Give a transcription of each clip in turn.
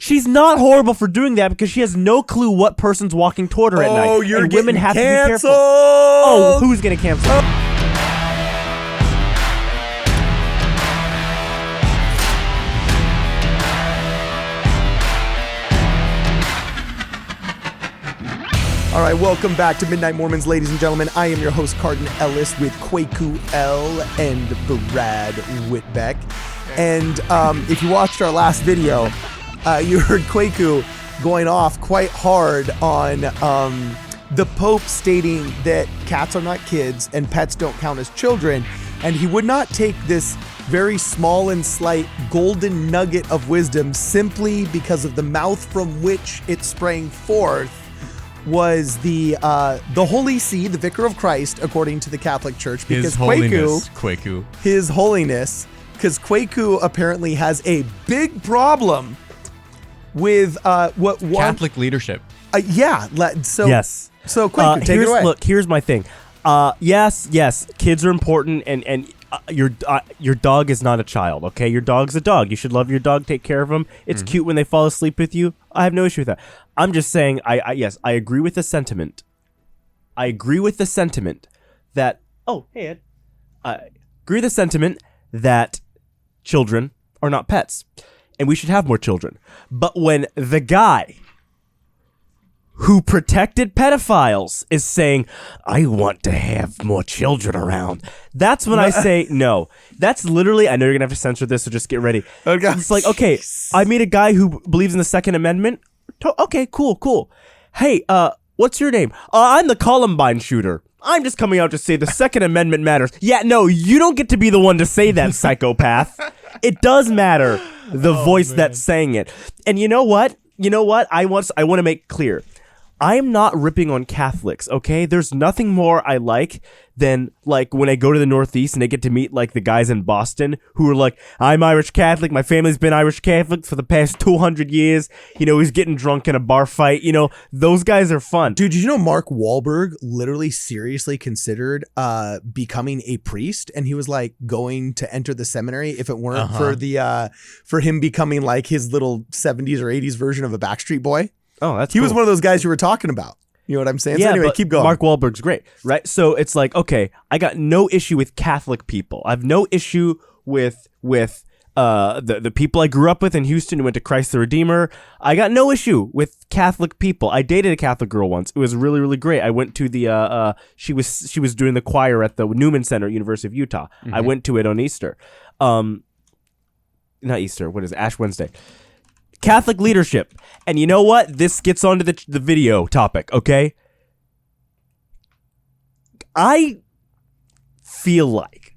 She's not horrible for doing that because she has no clue what person's walking toward her at night. Oh, you're getting women have canceled. to be careful. Oh, who's getting canceled? All right, welcome back to Midnight Mormons, ladies and gentlemen. I am your host, Cardin Ellis, with Kwaku L and Brad Whitbeck. And if you watched our last video, you heard Kwaku going off quite hard on the Pope stating that cats are not kids and pets don't count as children. And he would not take this very small and slight golden nugget of wisdom simply because of the mouth from which it sprang forth was the Holy See, the Vicar of Christ, according to the Catholic Church. Because His Holiness, Kwaku. His Holiness, because Kwaku apparently has a big problem with Catholic leadership. Yeah. So Yes. So Kwaku, take it away. Look, here's my thing. Yes, kids are important, and your dog is not a child. Okay, your dog's a dog. You should love your dog. Take care of him. It's cute when they fall asleep with you. I have no issue with that. I'm just saying. Yes, I agree with the sentiment. I agree with the sentiment that. Oh, hey Ed. I agree with the sentiment that children are not pets, and we should have more children. But when the guy who protected pedophiles is saying, I want to have more children around, that's when I say no. That's literally, I know you're going to have to censor this, so just get ready. Okay. It's like, okay, I meet a guy who believes in the Second Amendment. Okay, cool. Hey, what's your name? I'm the Columbine shooter. I'm just coming out to say the Second Amendment matters. Yeah, no, you don't get to be the one to say that, psychopath. It does matter, the voice that's saying it. And you know what? I want to make clear. I'm not ripping on Catholics, okay? There's nothing more I like than, like, when I go to the Northeast and I get to meet, like, the guys in Boston who are like, I'm Irish Catholic, my family's been Irish Catholic for the past 200 years. You know, he's getting drunk in a bar fight. You know, those guys are fun. Dude, did you know Mark Wahlberg literally seriously considered becoming a priest? And he was like going to enter the seminary if it weren't for him becoming like his little 70s or 80s version of a Backstreet Boy. Oh, that's He cool. was one of those guys you were talking about. You know what I'm saying? Yeah, so anyway, but keep going. Mark Wahlberg's great, right? So it's like, okay, I got no issue with Catholic people. I have no issue with the people I grew up with in Houston who went to Christ the Redeemer. I got no issue with Catholic people. I dated a Catholic girl once. It was really, really great. I went to the she was doing the choir at the Newman Center, University of Utah. I went to it on Easter. Not Easter. What is it? Ash Wednesday. Catholic leadership. And you know what? This gets onto the video topic, okay? I feel like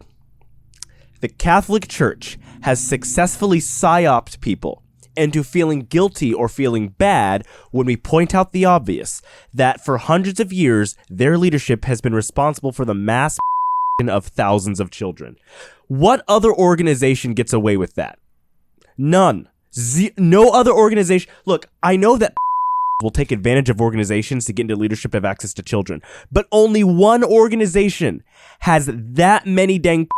the Catholic Church has successfully psyoped people into feeling guilty or feeling bad when we point out the obvious, that for hundreds of years, their leadership has been responsible for the mass of thousands of children. What other organization gets away with that? None. No other organization. Look, I know that will take advantage of organizations to get into leadership, have access to children, but only one organization has that many dang.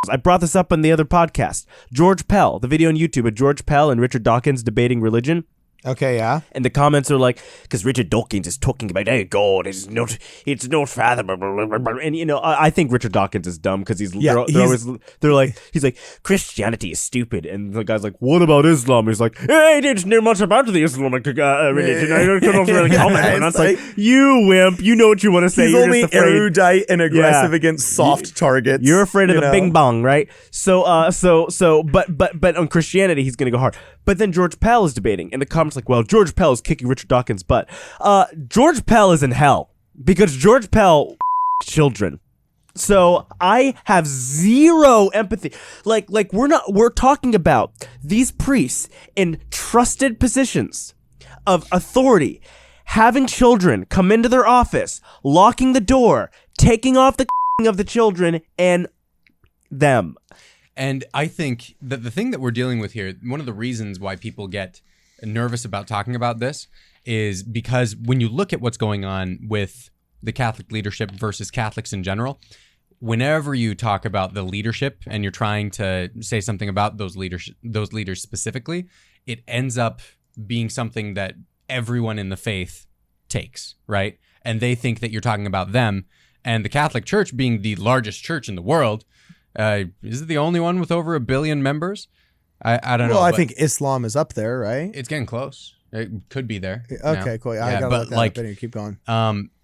I brought this up on the other podcast. George Pell, the video on YouTube of George Pell and Richard Dawkins debating religion. Okay, yeah. And the comments are like, because Richard Dawkins is talking about, hey, God, it's not fathomable. And, you know, I think Richard Dawkins is dumb because he's like, Christianity is stupid. And the guy's like, what about Islam? He's like, I didn't know much about the Islamic religion. I couldn't really comment. And that's like, you wimp, you know what you want to say. He's You're only just afraid. erudite and aggressive against soft targets. You're afraid of the bing bong, right? But on Christianity, he's going to go hard. But then George Pell is debating, and the comments like, well, George Pell is kicking Richard Dawkins' butt. George Pell is in hell because George Pell children. So I have zero empathy. Like we're talking about these priests in trusted positions of authority having children come into their office, locking the door, taking off the of the children and them. And I think that the thing that we're dealing with here, one of the reasons why people get nervous about talking about this is because when you look at what's going on with the Catholic leadership versus Catholics in general, whenever you talk about the leadership and you're trying to say something about those leaders specifically, it ends up being something that everyone in the faith takes, right? And they think that you're talking about them. And the Catholic Church, being the largest church in the world, is it the only one with over 1 billion members? I don't know. Well, I think Islam is up there, right? It's getting close. It could be there. Okay, now. cool. I Yeah, gotta but look that like, up. Anyway, keep going.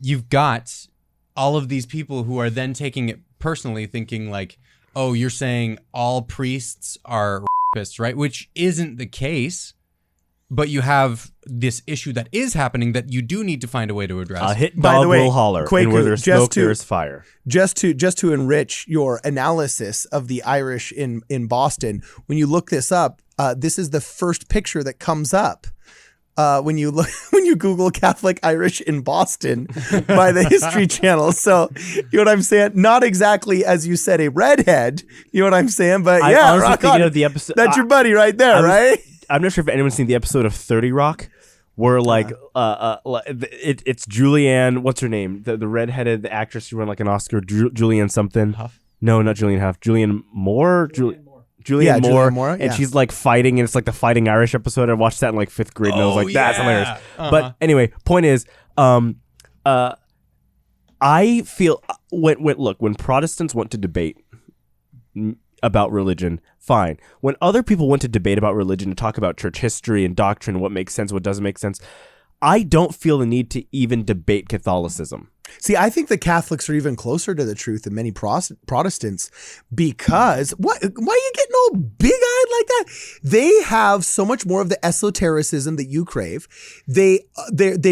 You've got all of these people who are then taking it personally, thinking like, oh, you're saying all priests are rapists, right? Which isn't the case. But you have this issue that is happening that you do need to find a way to address. A hit By the dog way, will holler, Kwaku, and where there's just smoke, to- there's fire. Just to enrich your analysis of the Irish in Boston, when you look this up, this is the first picture that comes up when you Google Catholic Irish in Boston by the History Channel. So you know what I'm saying? Not exactly as you said, a redhead. You know what I'm saying? But I'm yeah, honestly rock thinking on. of the episode. That's your buddy right there, right? I'm not sure if anyone's seen the episode of 30 Rock, where like it's Julianne. What's her name? The redheaded actress who won like an Oscar. Julianne something. Huff? No, not Julianne Huff. Julianne Moore. Julianne Moore, yeah. and she's like fighting, and it's like the Fighting Irish episode. I watched that in like 5th grade, and I was like, "That's hilarious." But anyway, point is, I feel when Protestants want to debate about religion, fine. When other people want to debate about religion and talk about church history and doctrine, what makes sense, what doesn't make sense, I don't feel the need to even debate Catholicism. See, I think the Catholics are even closer to the truth than many Protestants because why are you getting all big-eyed like that? They have so much more of the esotericism that you crave. They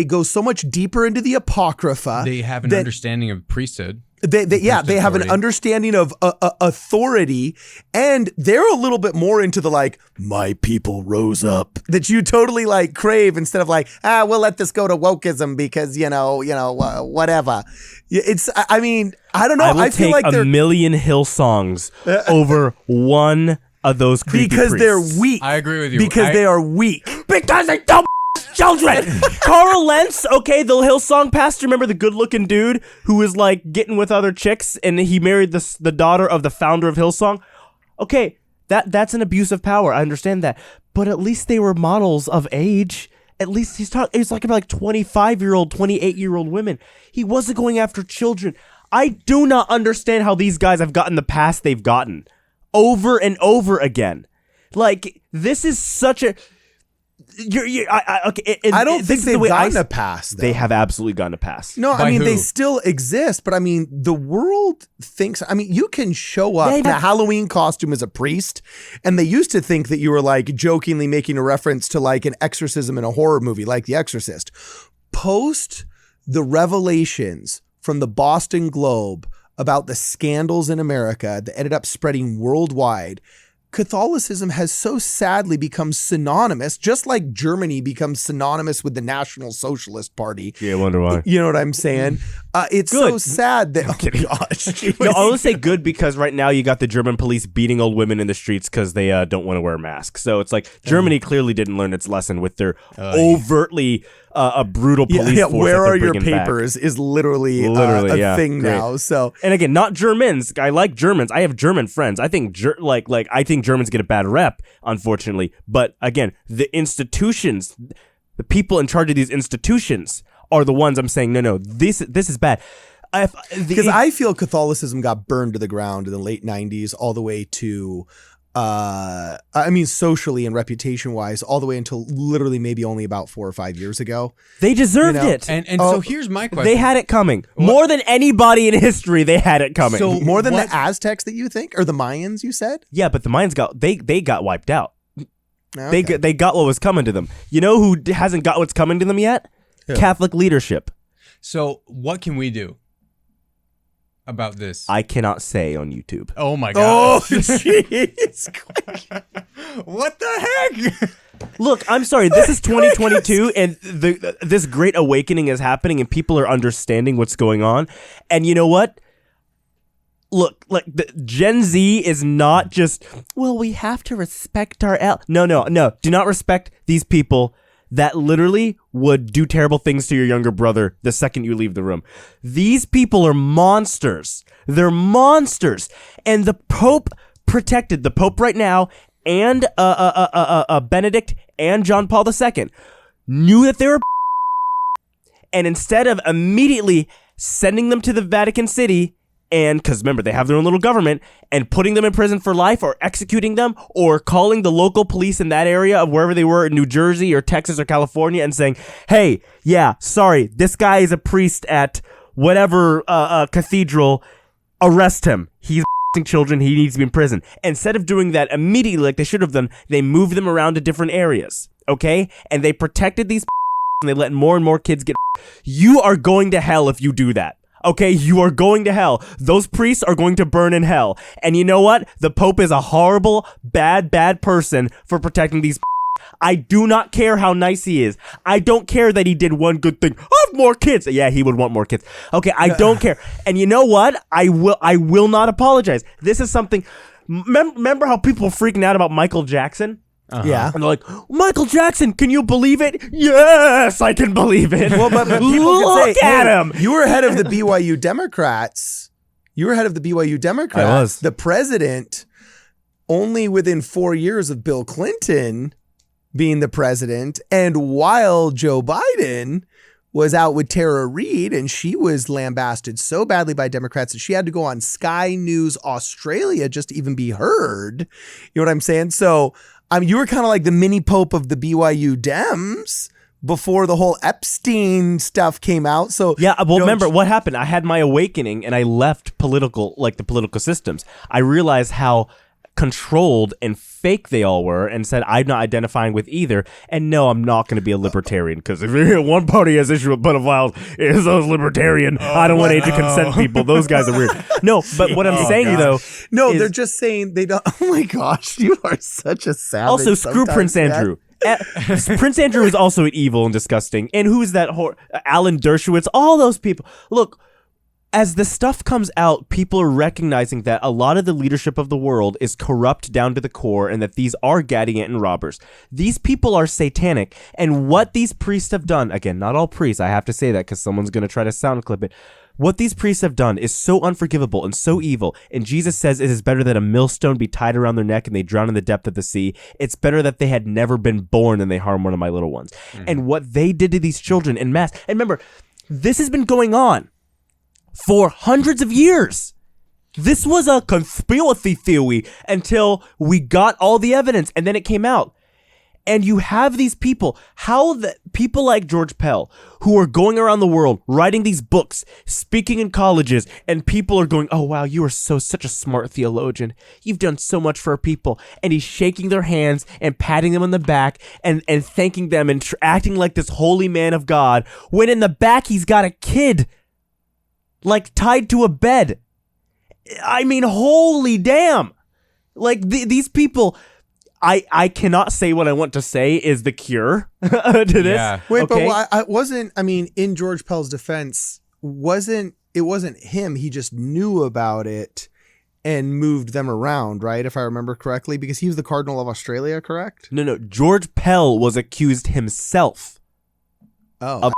go so much deeper into the Apocrypha. They have an understanding of priesthood. They have an understanding of authority, and they're a little bit more into the like, my people rose up, that you totally like crave instead of like, we'll let this go to wokeism because, whatever. It's, I mean, I don't know. I will feel take like they're a million Hillsongs over one of those creepy because priests. they're weak. I agree with you. Because they are weak. Because they don't children. Carl Lentz, okay, the Hillsong pastor. Remember the good-looking dude who was like getting with other chicks, and he married the daughter of the founder of Hillsong. Okay, that's an abuse of power. I understand that, but at least they were models of age. At least he's talking about like 25-year-old, 28-year-old women. He wasn't going after children. I do not understand how these guys have gotten the past they've gotten over and over again. Like, this is such a. I don't think they've gotten a pass, though. They have absolutely gotten a pass. No, By I mean, who? they still exist, but I mean, the world thinks, I mean, you can show up in a Halloween costume as a priest, and they used to think that you were like jokingly making a reference to like an exorcism in a horror movie like The Exorcist. Post the revelations from the Boston Globe about the scandals in America that ended up spreading worldwide, Catholicism has so sadly become synonymous, just like Germany becomes synonymous with the National Socialist Party. Yeah, I wonder why. You know what I'm saying? It's Good. so sad that. Oh gosh. No, I would say good because right now you got the German police beating old women in the streets because they don't want to wear masks. So it's like Germany clearly didn't learn its lesson with their overtly a brutal police force. Where that they're are your bringing back. papers is literally, yeah, a thing great. now. So And again, not Germans. I like Germans. I have German friends. I think I think Germans get a bad rep, unfortunately. But again, the institutions, the people in charge of these institutions are the ones I'm saying, no, this is bad. because I feel Catholicism got burned to the ground in the late 90s all the way to socially and reputation wise all the way until literally maybe only about 4 or 5 years ago. They deserved it. And so here's my question. They had it coming. More than anybody in history, they had it coming. So More than the Aztecs that you think, or the Mayans you said? yeah, but the Mayans they got wiped out. Okay. They got what was coming to them. You know who hasn't got what's coming to them yet? Yeah. Catholic leadership. So what can we do about this? I cannot say on YouTube. Oh my Oh, god. jeez. What the heck? Look, I'm sorry. This is 2022, and this great awakening is happening, and people are understanding what's going on. And you know what? Look, like the Gen Z is not just, well, we have to respect our No. Do not respect these people that literally would do terrible things to your younger brother the second you leave the room. These people are monsters. They're monsters. And the Pope protected the Pope right now and Benedict and John Paul II knew that they were and instead of immediately sending them to the Vatican City, and because remember, they have their own little government, and putting them in prison for life or executing them or calling the local police in that area of wherever they were in New Jersey or Texas or California and saying, hey, yeah, sorry, this guy is a priest at whatever cathedral, arrest him. He's children, he needs to be in prison. Instead of doing that immediately like they should have done, they moved them around to different areas, okay? And they protected these and they let more and more kids get. You are going to hell if you do that. Okay, you are going to hell. Those priests are going to burn in hell. And you know what? The Pope is a horrible, bad person for protecting these. I do not care how nice he is. I don't care that he did one good thing. Have more kids. Yeah, he would want more kids. Okay, I don't care. And you know what? I will not apologize. This is something. Remember how people were freaking out about Michael Jackson? Uh-huh. Yeah. And they're like, Michael Jackson, can you believe it? Yes, I can believe it. Well, but people Look can say, at him. You were head of the BYU Democrats. I was. The president, only within 4 years of Bill Clinton being the president, and while Joe Biden was out with Tara Reid, and she was lambasted so badly by Democrats that she had to go on Sky News Australia just to even be heard. You know what I'm saying? So, you were kind of like the mini pope of the BYU Dems before the whole Epstein stuff came out. So yeah, well, remember what happened? I had my awakening and I left the political systems. I realized how controlled and fake they all were and said, I'm not identifying with either. And no, I'm not going to be a libertarian because if one party has issue with pedophiles, it's those libertarian. I don't want age of consent people. Those guys are weird. No, but what I'm saying though. No, they're just saying they don't. Oh my gosh, you are such a savage. Also, screw Prince Andrew. Prince Andrew is also evil and disgusting. And who is that? Alan Dershowitz, all those people. Look, as the stuff comes out, people are recognizing that a lot of the leadership of the world is corrupt down to the core and that these are Gadianton robbers. These people are satanic. And what these priests have done, again, not all priests, I have to say that because someone's going to try to sound clip it. What these priests have done is so unforgivable and so evil. And Jesus says it is better that a millstone be tied around their neck and they drown in the depth of the sea. It's better that they had never been born than they harm one of my little ones. Mm-hmm. And what they did to these children en masse. And remember, this has been going on for hundreds of years. This was a conspiracy theory until we got all the evidence and then it came out. And you have these people, people like George Pell, who are going around the world, writing these books, speaking in colleges, and people are going, oh, wow, you are such a smart theologian. You've done so much for our people. And he's shaking their hands and patting them on the back and thanking them and acting like this holy man of God, when in the back he's got a kid, like tied to a bed. I mean, holy damn. Like these people... I cannot say what I want to say is the cure to this. Yeah. Wait, okay? But in George Pell's defense, it wasn't him. He just knew about it and moved them around, right? If I remember correctly, because he was the Cardinal of Australia, correct? No. George Pell was accused himself of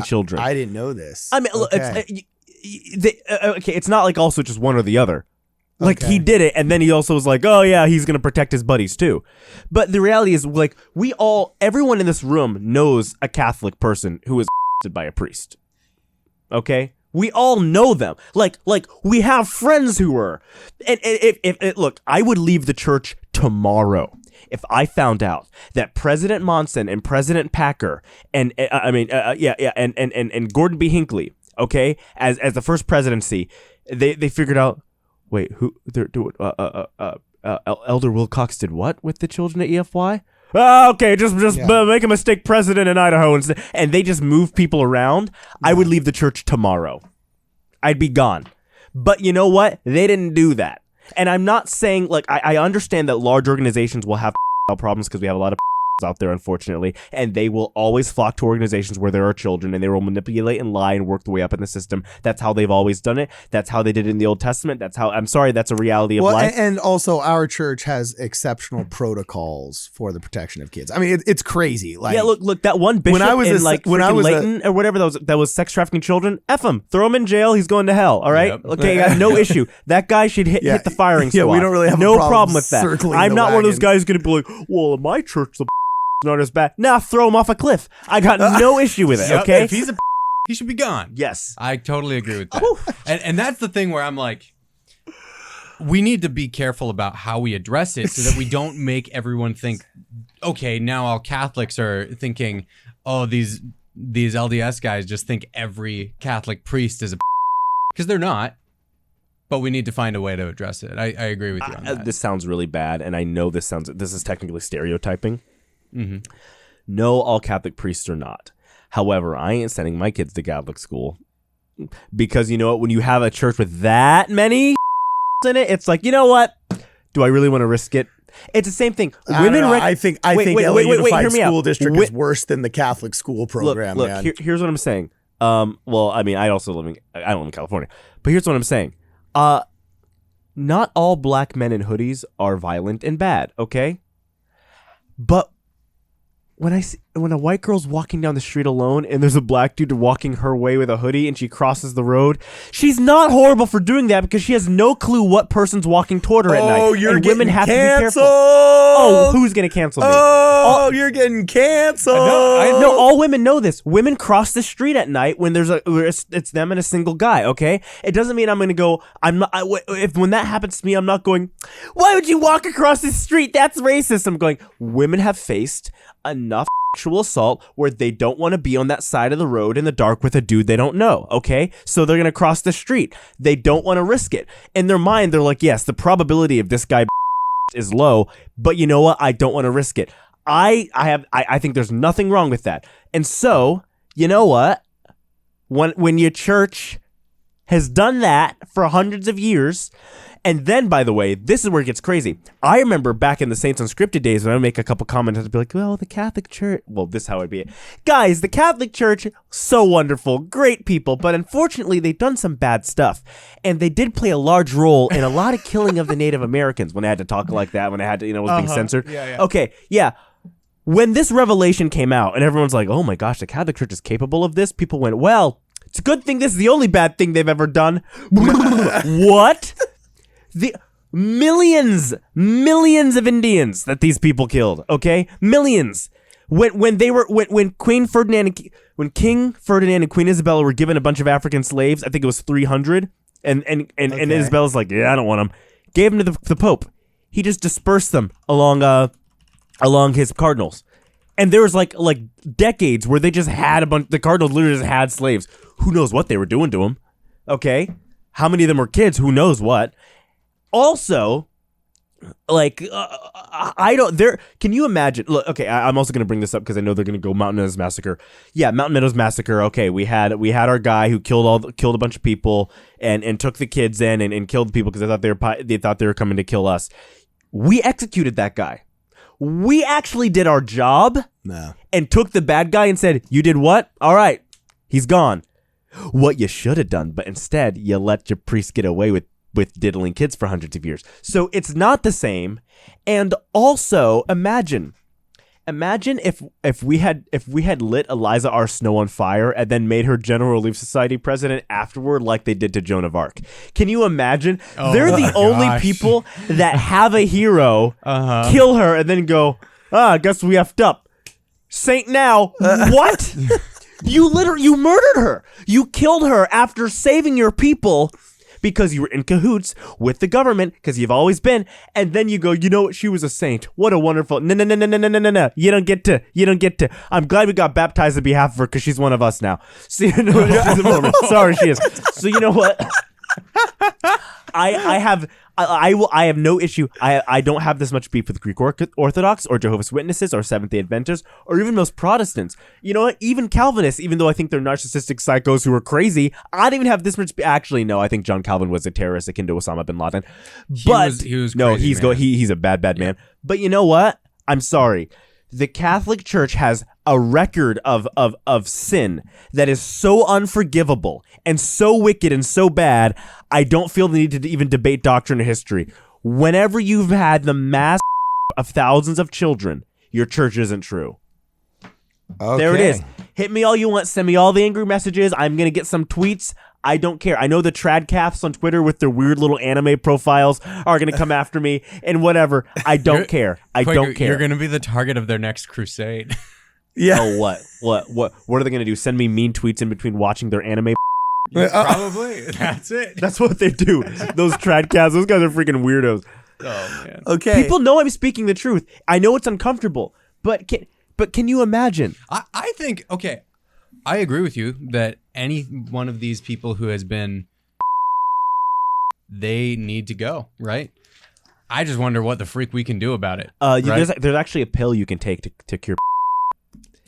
children. I didn't know this. I mean, okay. It's not like also just one or the other. Like, he did it, and then he also was like, oh, yeah, he's going to protect his buddies, too. But the reality is, like, everyone in this room knows a Catholic person who was by a priest. Okay? We all know them. Like, we have friends who were. And look, I would leave the church tomorrow if I found out that President Monson and President Packer and Gordon B. Hinckley, okay, as the first presidency, they figured out, wait, who they're doing? Elder Wilcox did what with the children at EFY? Okay, just make a mistake, president in Idaho, and they just move people around. Yeah. I would leave the church tomorrow. I'd be gone. But you know what? They didn't do that. And I'm not saying, like, I understand that large organizations will have problems because we have a lot of out there, unfortunately, and they will always flock to organizations where there are children, and they will manipulate and lie and work their way up in the system. That's how they've always done it. That's how they did it in the Old Testament. That's a reality of life. And also, our church has exceptional protocols for the protection of kids. I mean, it's crazy. Like, yeah, look, that one bishop Layton or whatever that was sex trafficking children. F him, throw him in jail. He's going to hell. All right, yep. Okay, I got no issue. That guy should hit the firing squad. Yeah, we don't really have no problem with that. I'm not one of those guys going to be like, well, in my church, the Snorter's bad. Nah, throw him off a cliff. I got no issue with it, Yep, okay? If he's a he should be gone. Yes. I totally agree with that. And that's the thing where I'm like, we need to be careful about how we address it so that we don't make everyone think, okay, now all Catholics are thinking, oh, these LDS guys just think every Catholic priest is a because they're not. But we need to find a way to address it. I agree with you on that. This sounds really bad, and I know this is technically stereotyping. Mm-hmm. No, all Catholic priests are not. However, I ain't sending my kids to Catholic school because you know what? When you have a church with that many in it, it's like, you know what? Do I really want to risk it? It's the same thing. I think LA Unified School District is worse than the Catholic school program. Look, man. Here's what I'm saying. Well, I mean, I don't live in California, but here's what I'm saying. Not all black men in hoodies are violent and bad, okay? But when a white girl's walking down the street alone and there's a black dude walking her way with a hoodie and she crosses the road, she's not horrible for doing that because she has no clue what person's walking toward her at night. Oh, you're and getting women have canceled. to be careful. Oh, who's gonna cancel me? Oh, you're getting canceled. No, all women know this. Women cross the street at night when it's them and a single guy. Okay, it doesn't mean I'm gonna go. When that happens to me, I'm not going. Why would you walk across the street? That's racist. I'm going. Women have faced enough sexual assault where they don't want to be on that side of the road in the dark with a dude they don't know. Okay, so they're gonna cross the street. They don't want to risk it. In their mind, they're like, yes, the probability of this guy is low, but you know what? I don't want to risk it. I think there's nothing wrong with that. And so, you know what? When your church has done that for hundreds of years, and then, by the way, this is where it gets crazy. I remember back in the Saints Unscripted days when I would make a couple comments, I'd be like, well, the Catholic Church, well, this is how it'd be. Guys, the Catholic Church, so wonderful, great people, but unfortunately, they've done some bad stuff. And they did play a large role in a lot of killing of the Native Americans when I had to talk like that, when I had to, was being censored. Yeah. Okay, yeah. When this revelation came out and everyone's like, oh my gosh, the Catholic Church is capable of this, people went, well, it's a good thing this is the only bad thing they've ever done. What? The millions of Indians that these people killed, okay? Millions. When King Ferdinand and Queen Isabella were given a bunch of African slaves, I think it was 300, and Isabella's like, yeah, I don't want them. Gave them to the Pope. He just dispersed them along his cardinals. And there was like decades where they just had the cardinals literally just had slaves. Who knows what they were doing to them? Okay? How many of them were kids? Who knows what? Also, can you imagine? Look, okay, I'm also going to bring this up because I know they're going to go Mountain Meadows Massacre. Yeah, Mountain Meadows Massacre. Okay, we had our guy who killed a bunch of people and took the kids in and killed the people because they thought they were coming to kill us. We executed that guy. We actually did our job and took the bad guy and said, you did what? All right, he's gone. What you should have done, but instead you let your priest get away with diddling kids for hundreds of years. So it's not the same. And also imagine if we had lit Eliza R. Snow on fire and then made her General Relief Society president afterward like they did to Joan of Arc. Can you imagine? They're the only people that have a hero kill her and then go, I guess we effed up. Saint now. What? You murdered her. You killed her after saving your people because you were in cahoots with the government, because you've always been, and then you go, you know what, she was a saint. What a wonderful, no. You don't get to. I'm glad we got baptized on behalf of her because she's one of us now. So, you know, she's a Mormon. Sorry, she is. So you know what? I have no issue. I don't have this much beef with Greek Orthodox or Jehovah's Witnesses or Seventh-day Adventists or even most Protestants. You know what? Even Calvinists, even though I think they're narcissistic psychos who are crazy, I don't even have this much. Actually, no. I think John Calvin was a terrorist akin to Osama bin Laden. But he was no, crazy, he's a bad man. But you know what? I'm sorry. The Catholic Church has a record of sin that is so unforgivable and so wicked and so bad, I don't feel the need to even debate doctrine or history. Whenever you've had the mass of thousands of children, your church isn't true. Okay. There it is. Hit me all you want. Send me all the angry messages. I'm going to get some tweets. I don't care. I know the trad calves on Twitter with their weird little anime profiles are going to come after me and whatever. I don't care. I don't care. You're going to be the target of their next crusade. Yeah. Oh, what are they going to do? Send me mean tweets in between watching their anime? Probably. That's it. That's what they do. Those trad calves, those guys are freaking weirdos. Oh, man. Okay. People know I'm speaking the truth. I know it's uncomfortable, but can you imagine? I think, okay, I agree with you that any one of these people who has been, they need to go, right? I just wonder what the freak we can do about it. Right? There's actually a pill you can take to cure.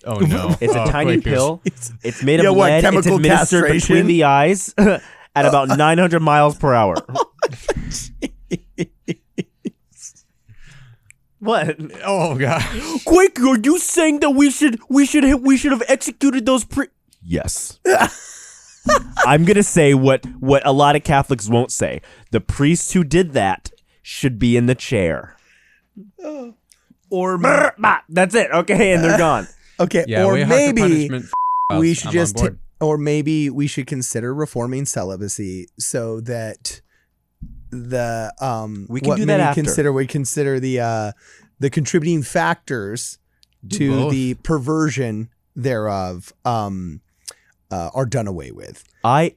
Oh, no. It's a tiny Quakers. pill. It's made of lead. It's chemical administered castration? between the eyes at about 900 miles per hour. What? Oh, God. Quaker, are you saying that we should have executed those Yes. I'm gonna say what a lot of Catholics won't say. The priests who did that should be in the chair. Or That's it. Okay, and they're gone. okay. Yeah, or way harsher maybe punishment for we us. should I'm just, on board. or maybe we should consider reforming celibacy so that the We can what do that many after. we consider the contributing factors to both. the perversion thereof are done away with.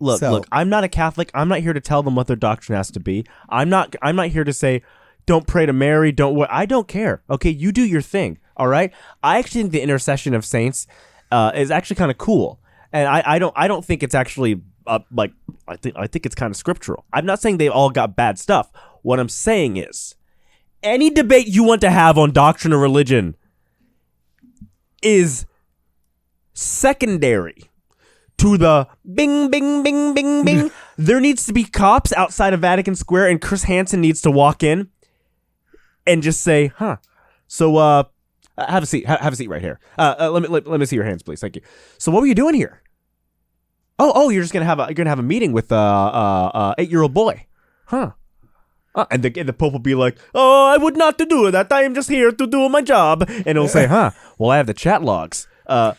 Look, I'm not a Catholic. I'm not here to tell them what their doctrine has to be. I'm not here to say don't pray to Mary, I don't care. Okay, you do your thing. All right? I actually think the intercession of saints is actually kind of cool. And I don't think it's actually I think it's kind of scriptural. I'm not saying they all got bad stuff. What I'm saying is any debate you want to have on doctrine or religion is secondary to the bing, bing, bing, bing, bing. There needs to be cops outside of Vatican Square, and Chris Hansen needs to walk in and just say, so, have a seat. Have a seat right here. Let me see your hands, please. Thank you. So what were you doing here? Oh, you're gonna have a meeting with 8-year-old boy. Huh. And the Pope will be like, oh, I would not to do that. I am just here to do my job. And he'll say, well, I have the chat logs. Why?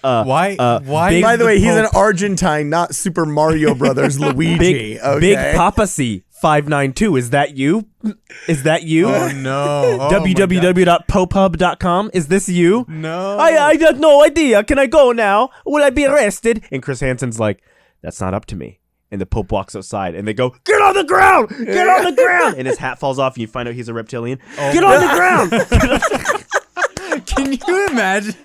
By the way, he's an Argentine, not Super Mario Brothers Luigi. Big Papacy 592. Is that you? Is that you? Oh, no. Oh, www.popehub.com. Is this you? No. I have no idea. Can I go now? Will I be arrested? And Chris Hansen's like, that's not up to me. And the Pope walks outside, and they go, get on the ground! Get on the ground! And his hat falls off, and you find out he's a reptilian. Get on the ground! Can you imagine?